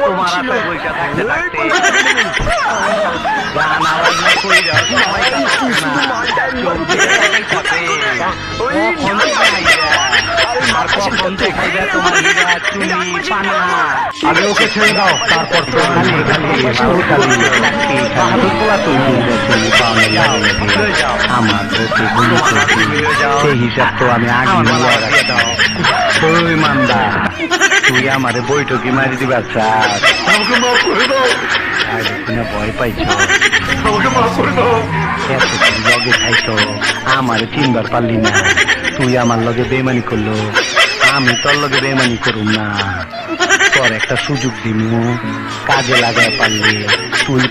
তোমার ছিল। হাতে বইটা থাকতে থাকতে এই, গান আওয়াজ না কই যাও সময় তুই শুধু মালটাই চোখ দিয়ে তাকাইতাছে ওই কখন দেখাইবা আর কখন দেখাইবা তোমার হীরা চুনি পানা আগে ওকে ছেড়ে দাও, তারপর তো খালি বাহাদুর পোলা তুই আমার সেই হিসাব তো আমি আগে মিলিয়ে রাখি ওই মান্দা তুই আমারে বৈঠকি মারি দিবার চাস আমাকে মাফ করে দাও, ভয় পাইছ আমাকে মাফ করে দাও। এতক্ষণ লগে খাইছ আমারে চিনবার পারলি না, তুই আমার লগে বেমানি করলো, আমি তোর লগে বেমানি করুম না, তোর একটা সুযোগ দিমু, কাজে লাগায় পারলি তুই